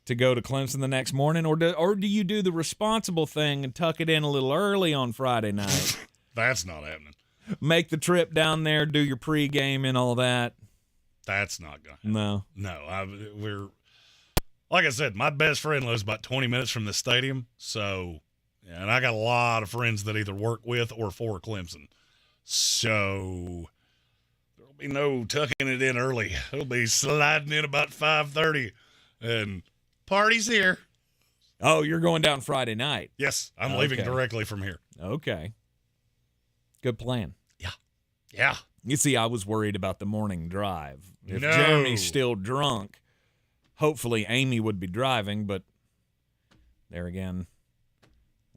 to go to Clemson the next morning, or do you do the responsible thing and tuck it in a little early on Friday night? That's not happening. Make the trip down there, do your pregame and all that. That's not gonna happen. No. We're like I said, my best friend lives about 20 minutes from the stadium, so. And I got a lot of friends that either work with or for Clemson. So there'll be no tucking it in early. It'll be sliding in about 5:30 and party's here. Oh, you're going down Friday night? Yes, I'm leaving directly from here. Okay. Good plan. Yeah. You see, I was worried about the morning drive. If Jeremy's still drunk, hopefully Amy would be driving, but there again,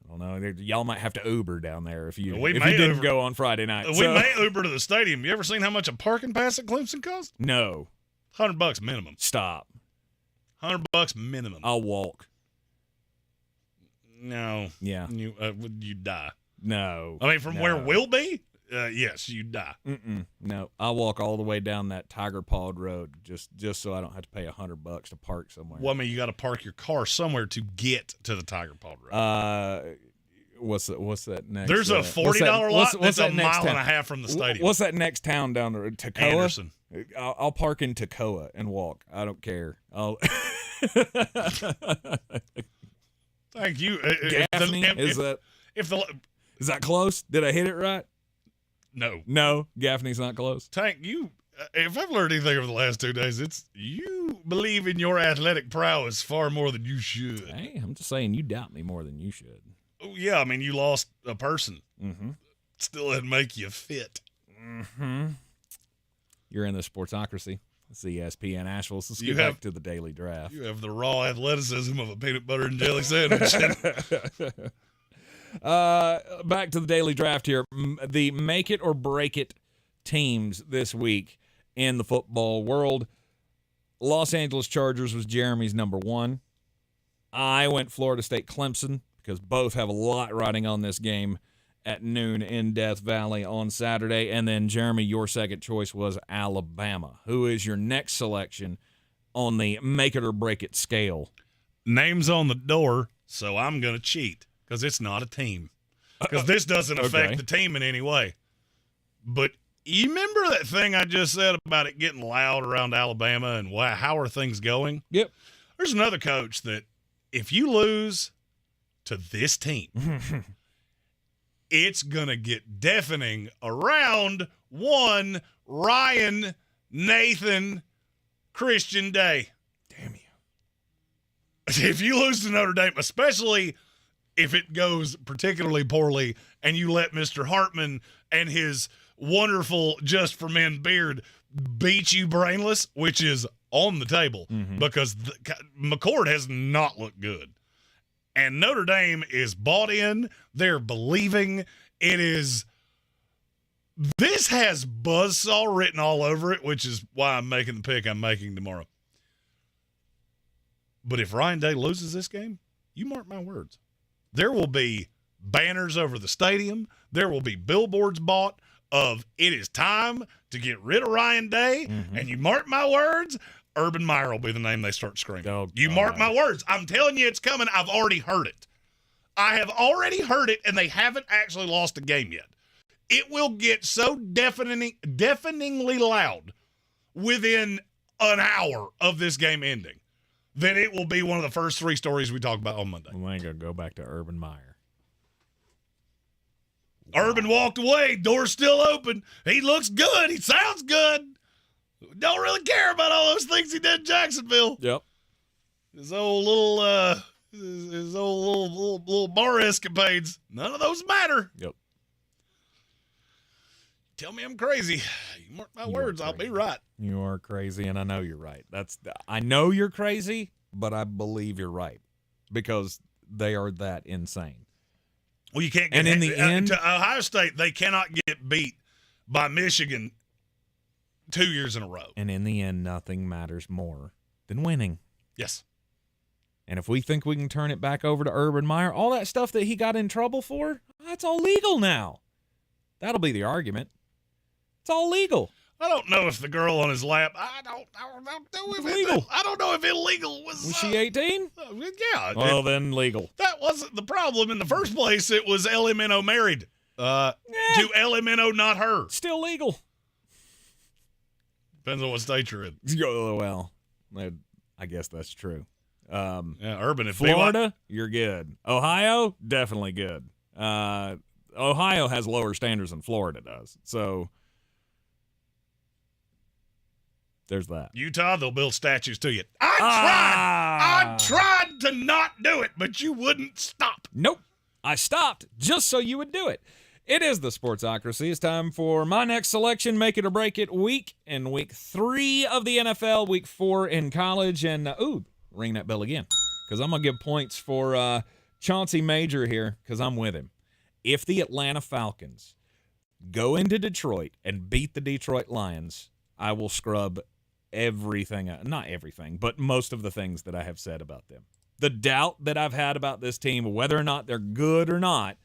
I don't know. Y'all might have to Uber down there if you didn't go on Friday night. We may Uber to the stadium. You ever seen how much a parking pass at Clemson costs? No. $100 minimum. Stop. $100 minimum. I'll walk. No. Yeah. You die. No. I mean, from where we'll be, yes, you die. No. I'll walk all the way down that Tiger Pawed Road just so I don't have to pay $100 to park somewhere. Well, I mean, you got to park your car somewhere to get to the Tiger Pawed Road. What's that next? There's a $40 lot that's a mile and a half from the stadium. What's that next town down there? Toccoa? Anderson. I'll park in Toccoa and walk. I don't care. Thank you. Gaffney, is that close? Did I hit it right? No, Gaffney's not close. Tank, if I've learned anything over the last 2 days, it's you believe in your athletic prowess far more than you should. Hey, I'm just saying you doubt me more than you should. Oh, yeah, I mean, you lost a person. Mm-hmm. Still didn't make you fit. Mm-hmm. You're in the Sportsocracy. It's ESPN Asheville. So let's get back to the daily draft. You have the raw athleticism of a peanut butter and jelly sandwich. Back to the daily draft here. The make it or break it teams this week in the football world. Los Angeles Chargers was Jeremy's number 1. I went Florida State Clemson because both have a lot riding on this game at noon in Death Valley on Saturday. And then, Jeremy, your second choice was Alabama. Who is your next selection on the make it or break it scale? Name's on the door, so I'm going to cheat because it's not a team. Because this doesn't affect the team in any way. But you remember that thing I just said about it getting loud around Alabama and how are things going? Yep. There's another coach that if you lose to this team, it's going to get deafening around one Ryan Nathan Christian Day. Damn you. If you lose to Notre Dame, especially if it goes particularly poorly and you let Mr. Hartman and his wonderful Just for Men beard beat you brainless, which is on the table because McCord has not looked good. And Notre Dame is bought in. They're believing. This has buzzsaw written all over it, which is why I'm making the pick I'm making tomorrow. But if Ryan Day loses this game, you mark my words. There will be banners over the stadium. There will be billboards bought of it is time to get rid of Ryan Day. And you mark my words, Urban Meyer will be the name they start screaming. You mark my words. I'm telling you it's coming. I've already heard it. I have already heard it, and they haven't actually lost a game yet. It will get so deafeningly loud within an hour of this game ending that it will be one of the first 3 stories we talk about on Monday. We ain't going to go back to Urban Meyer. Urban walked away. Door's still open. He looks good. He sounds good. Don't really care about all those things he did in Jacksonville. Yep. His old little bar escapades. None of those matter. Yep. Tell me I'm crazy. You mark my words, I'll be right. You are crazy, and I know you're right. I know you're crazy, but I believe you're right because they are that insane. Well, you can't get and in the end to Ohio State, they cannot get beat by Michigan 2 years in a row. And in the end, nothing matters more than winning. Yes. And if we think we can turn it back over to Urban Meyer, all that stuff that he got in trouble for, that's all legal now. That'll be the argument. It's all legal. I don't know if the girl on his lap, I don't know if legal. I don't know if illegal was she 18? Yeah. Well, then legal. That wasn't the problem in the first place. It was LMNO married. To LMNO, not her. Still legal. Depends on what state you're in. Well, I guess that's true. Urban. If Florida, you're good. Ohio, definitely good. Ohio has lower standards than Florida does. So there's that. Utah, they'll build statues to you. I tried to not do it, but you wouldn't stop. Nope. I stopped just so you would do it. It is the Sportsocracy. It's time for my next selection, Make It or Break It week, in week 3 of the NFL, week 4 in college. And, ring that bell again, because I'm going to give points for Chauncey Major here, because I'm with him. If the Atlanta Falcons go into Detroit and beat the Detroit Lions, I will scrub everything, not everything, but most of the things that I have said about them. The doubt that I've had about this team, whether or not they're good or not,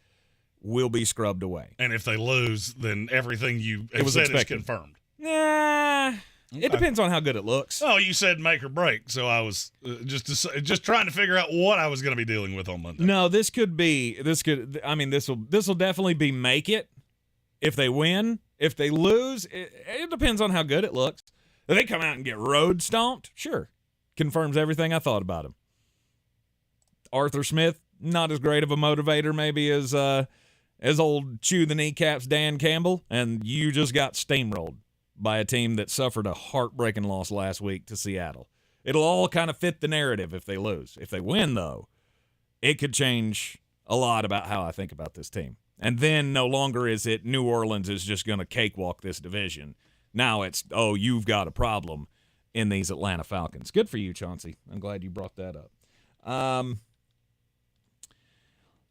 will be scrubbed away. And if they lose, then everything you have said is confirmed. Nah, it depends on how good it looks. Oh, you said make or break, so I was just trying to figure out what I was going to be dealing with on Monday. No, this will definitely be make it if they win. If they lose, it depends on how good it looks. If they come out and get road stomped, sure, confirms everything I thought about him. Arthur Smith, not as great of a motivator maybe as old chew the kneecaps Dan Campbell, and you just got steamrolled by a team that suffered a heartbreaking loss last week to Seattle. It'll all kind of fit the narrative if they lose. If they win, though, it could change a lot about how I think about this team. And then no longer is it New Orleans is just going to cakewalk this division. Now it's, you've got a problem in these Atlanta Falcons. Good for you, Chauncey. I'm glad you brought that up.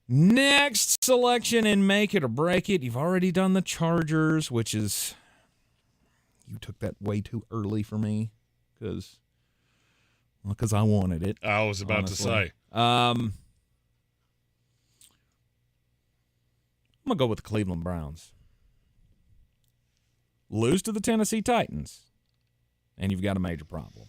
Next selection in Make It or Break It. You've already done the Chargers, which is, you took that way too early for me because I wanted it. I was about to say. I'm going to go with the Cleveland Browns. Lose to the Tennessee Titans, and you've got a major problem.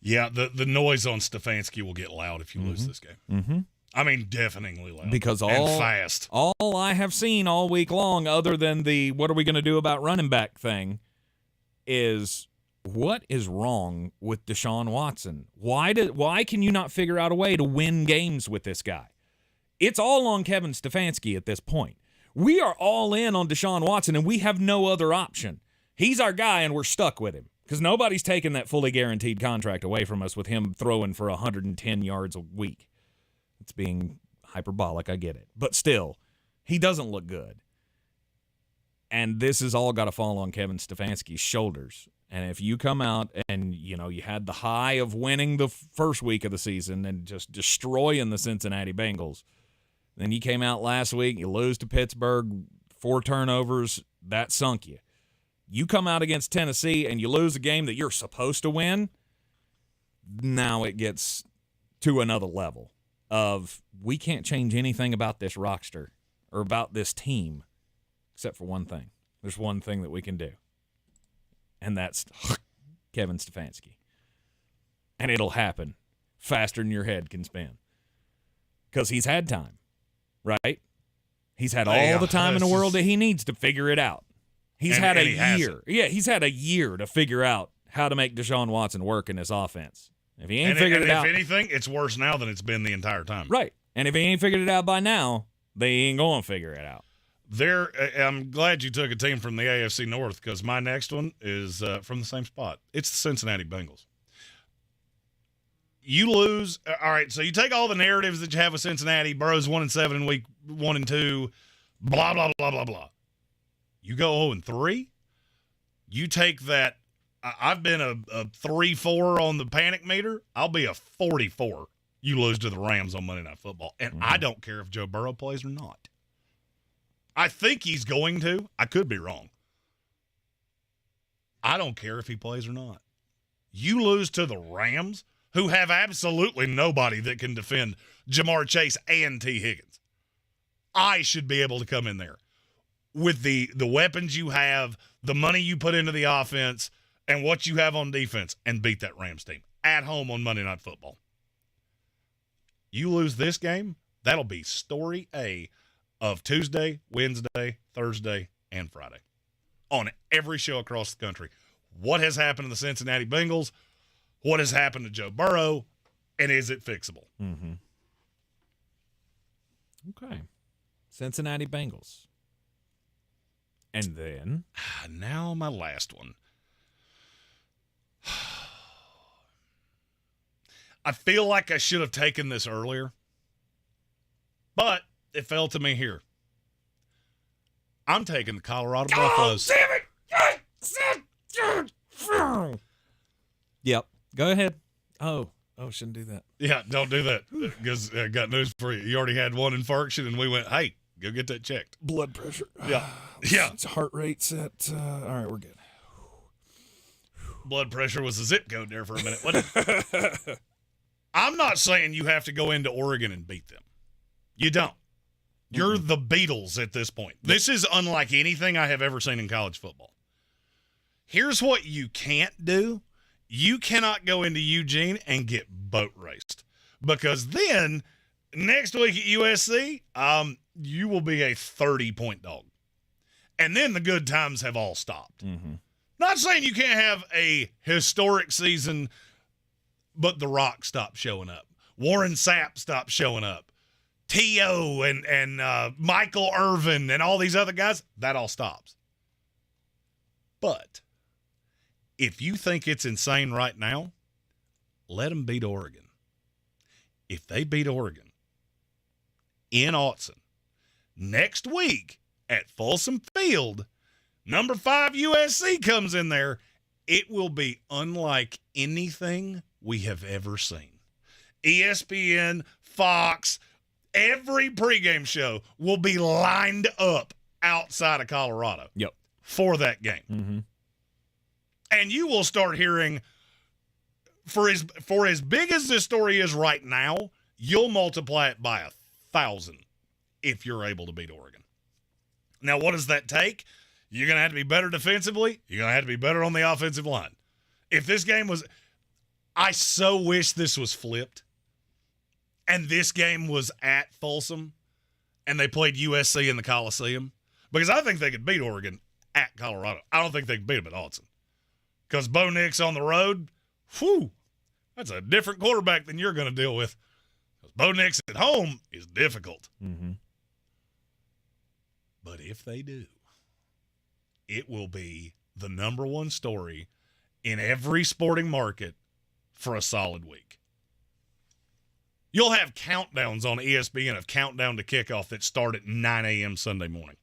Yeah, the noise on Stefanski will get loud if you lose this game. Mm-hmm. I mean, deafeningly loud. Because fast. All I have seen all week long, other than the what are we going to do about running back thing, is what is wrong with Deshaun Watson? Why can you not figure out a way to win games with this guy? It's all on Kevin Stefanski at this point. We are all in on Deshaun Watson, and we have no other option. He's our guy, and we're stuck with him because nobody's taking that fully guaranteed contract away from us with him throwing for 110 yards a week. It's being hyperbolic, I get it. But still, he doesn't look good. And this has all got to fall on Kevin Stefanski's shoulders. And if you come out and, you had the high of winning the first week of the season and just destroying the Cincinnati Bengals, then you came out last week, you lose to Pittsburgh, 4 turnovers, that sunk you. You come out against Tennessee and you lose a game that you're supposed to win, now it gets to another level of we can't change anything about this roster or about this team except for one thing. There's one thing that we can do, and that's Kevin Stefanski. And it'll happen faster than your head can spin because he's had time, right? He's had all the time in the world that he needs to figure it out. He's had a year. Yeah, he's had a year to figure out how to make Deshaun Watson work in this offense. If he ain't figured it out. If anything, it's worse now than it's been the entire time. Right. And if he ain't figured it out by now, they ain't going to figure it out. I'm glad you took a team from the AFC North because my next one is from the same spot. It's the Cincinnati Bengals. You lose. All right, so you take all the narratives that you have with Cincinnati, Burrow's 1-7 in week 1 and 2, blah, blah, blah, blah, blah. You go 0-3. You take that. I've been a 3-4 on the panic meter. I'll be a 44. You lose to the Rams on Monday Night Football. And I don't care if Joe Burrow plays or not. I think he's going to. I could be wrong. I don't care if he plays or not. You lose to the Rams, who have absolutely nobody that can defend Jamar Chase and T. Higgins. I should be able to come in there with the weapons you have, the money you put into the offense, and what you have on defense, and beat that Rams team at home on Monday Night Football. You lose this game, that'll be story A of Tuesday, Wednesday, Thursday, and Friday on every show across the country. What has happened to the Cincinnati Bengals? What has happened to Joe Burrow? And is it fixable? Mm-hmm. Okay. Cincinnati Bengals. And then? Now my last one. I feel like I should have taken this earlier, but it fell to me here. I'm taking the Colorado Buffaloes. Yep. Go ahead. Oh, shouldn't do that. Yeah, don't do that because I got news for you. You already had one infarction, and we went, hey, go get that checked. Blood pressure. Yeah. Yeah. It's heart rate's at, all right, we're good. Blood pressure was a zip code there for a minute, wasn't it? I'm not saying you have to go into Oregon and beat them. You don't. You're the Beatles at this point. This is unlike anything I have ever seen in college football. Here's what you can't do. You cannot go into Eugene and get boat raced, because then next week at USC, you will be a 30-point dog. And then the good times have all stopped. Mm-hmm. Not saying you can't have a historic season, but The Rock stopped showing up. Warren Sapp stopped showing up. T.O. and Michael Irvin and all these other guys, that all stops. But if you think it's insane right now, let them beat Oregon. If they beat Oregon in Autzen next week at Folsom Field, number 5 USC comes in there, it will be unlike anything we have ever seen. ESPN, Fox, every pregame show will be lined up outside of Colorado for that game. Mm-hmm. And you will start hearing, for as big as this story is right now, you'll multiply it by 1,000 if you're able to beat Oregon. Now, what does that take? You're going to have to be better defensively. You're going to have to be better on the offensive line. If this game was – I so wish this was flipped and this game was at Folsom and they played USC in the Coliseum, because I think they could beat Oregon at Colorado. I don't think they could beat them at Autzen. Because Bo Nix on the road, whew, that's a different quarterback than you're going to deal with. Bo Nix at home is difficult. Mm-hmm. But if they do, it will be the number one story in every sporting market for a solid week. You'll have countdowns on ESPN of countdown to kickoff that start at 9 a.m. Sunday morning.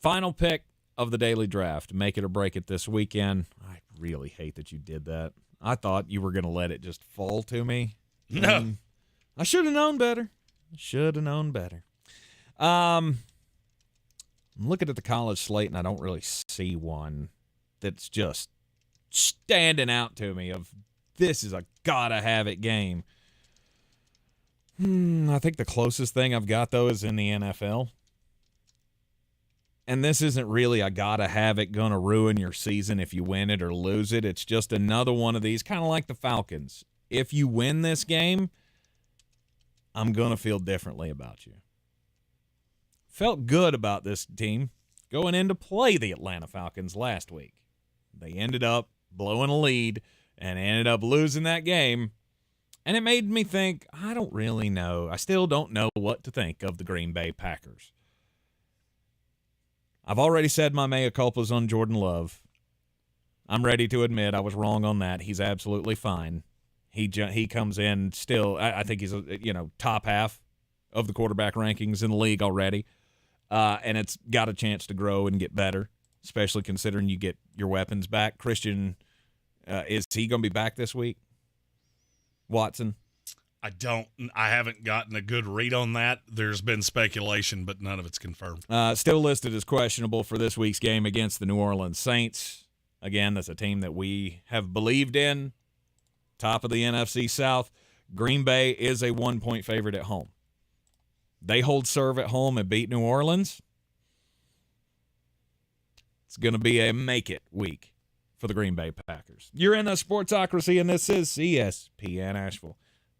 Final pick of the daily draft. Make it or break it this weekend. I really hate that you did that. I thought you were going to let it just fall to me. No. I should have known better. I'm looking at the college slate, and I don't really see one that's just standing out to me of this is a gotta-have-it game. I think the closest thing I've got, though, is in the NFL. And this isn't really a gotta-have-it, gonna ruin your season if you win it or lose it. It's just another one of these, kind of like the Falcons. If you win this game, I'm going to feel differently about you. Felt good about this team going in to play the Atlanta Falcons last week. They ended up blowing a lead and ended up losing that game. And it made me think, I don't really know. I still don't know what to think of the Green Bay Packers. I've already said my mea culpas on Jordan Love. I'm ready to admit I was wrong on that. He's absolutely fine. He comes in still. I think he's top half of the quarterback rankings in the league already, and it's got a chance to grow and get better, especially considering you get your weapons back. Christian, is he going to be back this week? Watson? I haven't gotten a good read on that. There's been speculation, but none of it's confirmed. Still listed as questionable for this week's game against the New Orleans Saints. Again, that's a team that we have believed in. Top of the NFC South. Green Bay is a 1-point favorite at home. They hold serve at home and beat New Orleans. It's going to be a make-it week for the Green Bay Packers. You're in the Sportsocracy, and this is ESPN Asheville.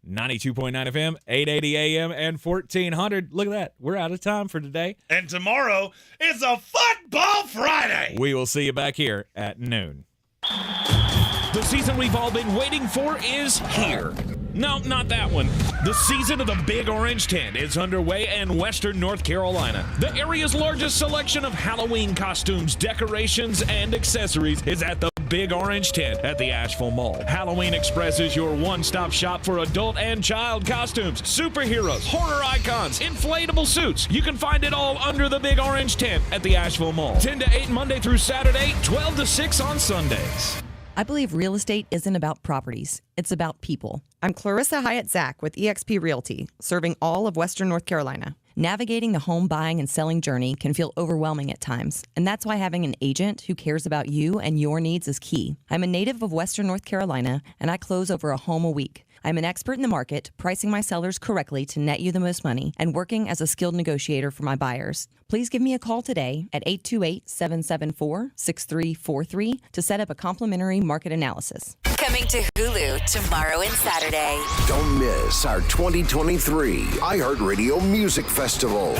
92.9 FM, 880 AM, and 1400. Look at that. We're out of time for today. And tomorrow is a Football Friday. We will see you back here at noon. The season we've all been waiting for is here. No, not that one. The season of the Big Orange Tent is underway in Western North Carolina. The area's largest selection of Halloween costumes, decorations, and accessories is at the Big Orange Tent at the Asheville Mall. Halloween Express is your one-stop shop for adult and child costumes, superheroes, horror icons, inflatable suits. You can find it all under the Big Orange Tent at the Asheville Mall. 10 to 8 Monday through Saturday, 12 to 6 on Sundays. I believe real estate isn't about properties. It's about people. I'm Clarissa Hyatt Zach with eXp Realty, serving all of Western North Carolina. Navigating the home buying and selling journey can feel overwhelming at times, and that's why having an agent who cares about you and your needs is key. I'm a native of Western North Carolina, and I close over a home a week. I'm an expert in the market, pricing my sellers correctly to net you the most money, and working as a skilled negotiator for my buyers. Please give me a call today at 828-774-6343 to set up a complimentary market analysis. Coming to Hulu tomorrow and Saturday. Don't miss our 2023 iHeartRadio Music Festival.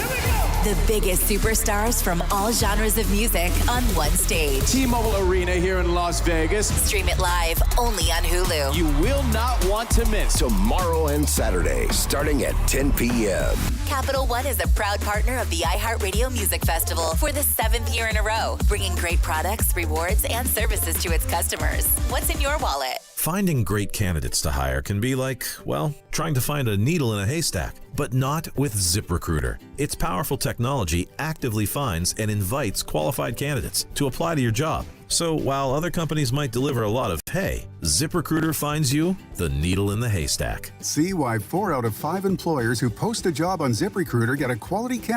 The biggest superstars from all genres of music on one stage. T-Mobile Arena here in Las Vegas. Stream it live only on Hulu. You will not want to miss. Tomorrow and Saturday, starting at 10 p.m. Capital One is a proud partner of the iHeartRadio Music Festival for the 7th year in a row, bringing great products, rewards, and services to its customers. What's in your wallet? Finding great candidates to hire can be like, well, trying to find a needle in a haystack, but not with ZipRecruiter. Its powerful technology actively finds and invites qualified candidates to apply to your job. So while other companies might deliver a lot of hay, ZipRecruiter finds you the needle in the haystack. See why 4 out of 5 employers who post a job on ZipRecruiter get a quality candidate